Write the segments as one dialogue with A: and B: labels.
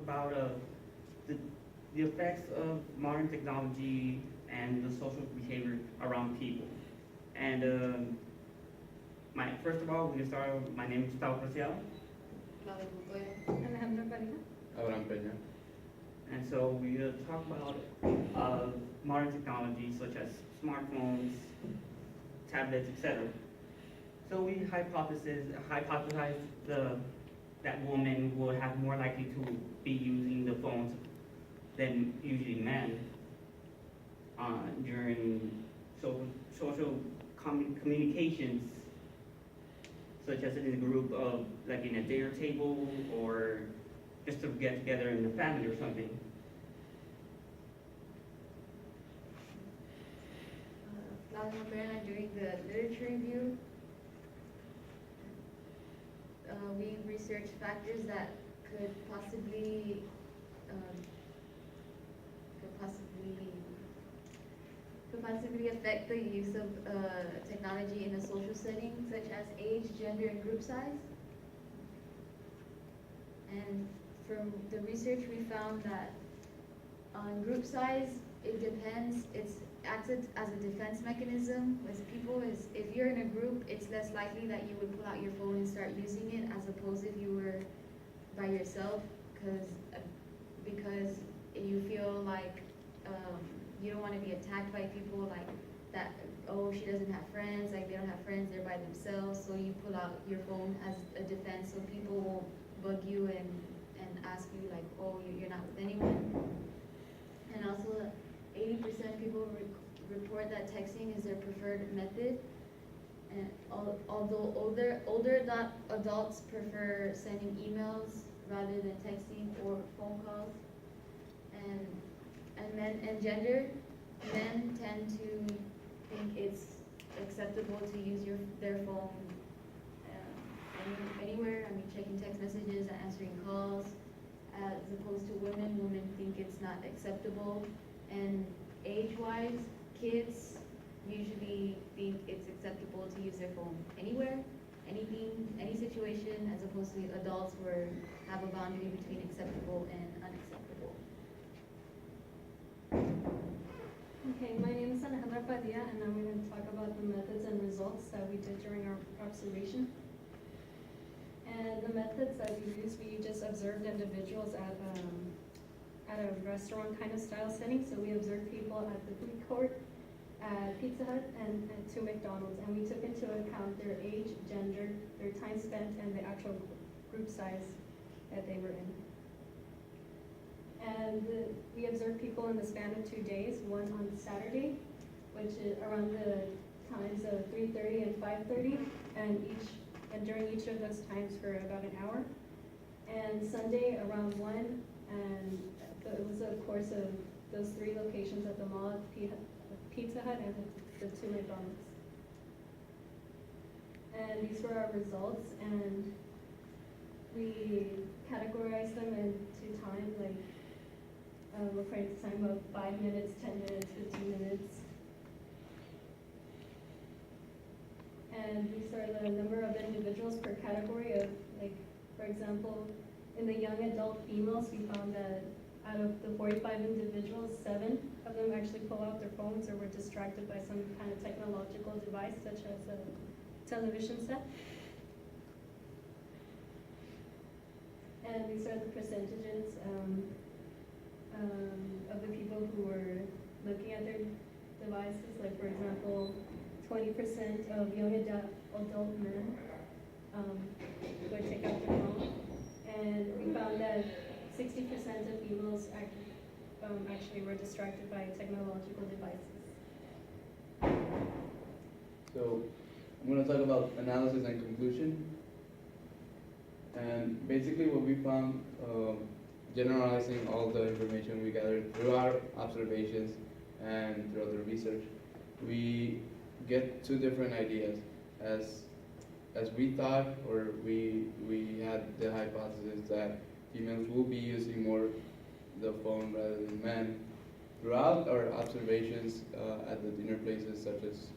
A: about the, the effects of modern technology and the social behavior around people. And first of all, we're gonna start. My name is Gustavo Preciado,
B: Claudia Montoya.
C: Alejandra Pareja.
D: Abraham Peña.
A: and so we're gonna talk about modern technology such as smartphones, tablets, etc. So we hypothesize that women will have more likely to be using the phones than usually men during social communications, such as in a group of, like in a dinner table, or just to get together in the family or something.
B: Claudia Montoya, during the literature review, we researched factors that could possibly, um, could possibly, could possibly affect the use of technology in a social setting, such as age, gender, and group size. And from the research, we found that on group size, it depends. It's acted as a defense mechanism. If you're in a group, it's less likely that you would pull out your phone and start using it, as opposed if you were by yourself, because you feel like you don't want to be attacked by people like that. Oh, she doesn't have friends. Like, they don't have friends. They're by themselves. So you pull out your phone as a defense, so people won't bug you and ask you like, oh, you're not with anyone. And also, 80% people report that texting is their preferred method. And although older adults prefer sending emails rather than texting or phone calls. And men and gender, men tend to think it's acceptable to use their phone anywhere. I mean, checking text messages and answering calls, as opposed to women. Women think it's not acceptable. And age-wise, kids usually think it's acceptable to use their phone anywhere, anything, any situation, as opposed to adults where have a boundary between acceptable and unacceptable.
C: Okay, my name is Alejandra Padilla, and I'm going to talk about the methods and results that we did during our observation. And the methods that we just observed individuals at a restaurant kind of style setting. So we observed people at the food court, at Pizza Hut, and to McDonald's. And we took into account their age, gender, their time spent, and the actual group size that they were in. And we observed people in the span of 2 days, one on Saturday, which is around the times of 3:30 and 5:30, and during each of those times for about an hour. And Sunday around 1, and it was a course of those 3 locations at the mall, Pizza Hut, and the 2 McDonald's. And these were our results, and we categorized them into time, like according to time of 5 minutes, 10 minutes, 15 minutes. And these are the number of individuals per category of, like, for example, in the young adult females, we found that out of the 45 individuals, 7 of them actually pull out their phones or were distracted by some kind of technological device, such as a television set. And these are the percentages of the people who were looking at their devices. Like, for example, 20% of young adult men would take out their phone. And we found that 60% of females actually were distracted by technological devices.
D: So I'm going to talk about analysis and conclusion. And basically what we found, generalizing all the information we gathered through our observations and through other research, we get 2 different ideas. As we thought, or we had the hypothesis that females will be using more the phone rather than men. Throughout our observations at the dinner places such as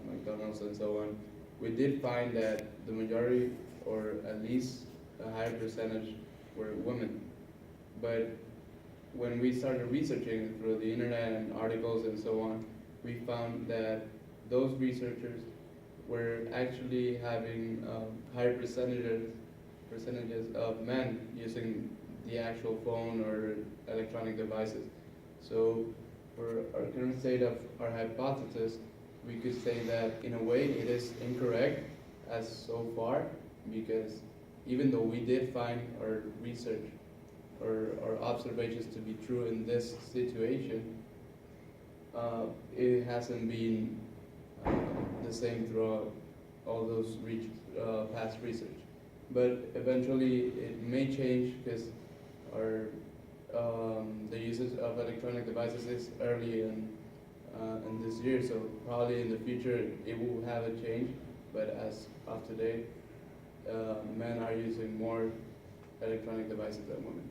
D: McDonald's and so on, we did find that the majority, or at least a higher percentage, were women. But when we started researching through the internet and articles and so on, we found that those researchers were actually having higher percentages of men using the actual phone or electronic devices. So for our current state of our hypothesis, we could say that in a way it is incorrect as so far, because even though we did find our research or our observations to be true in this situation, it hasn't been the same throughout all those past research. But eventually it may change because our the usage of electronic devices is early in this year, so probably in the future it will have a change. But as of today, men are using more electronic devices than women.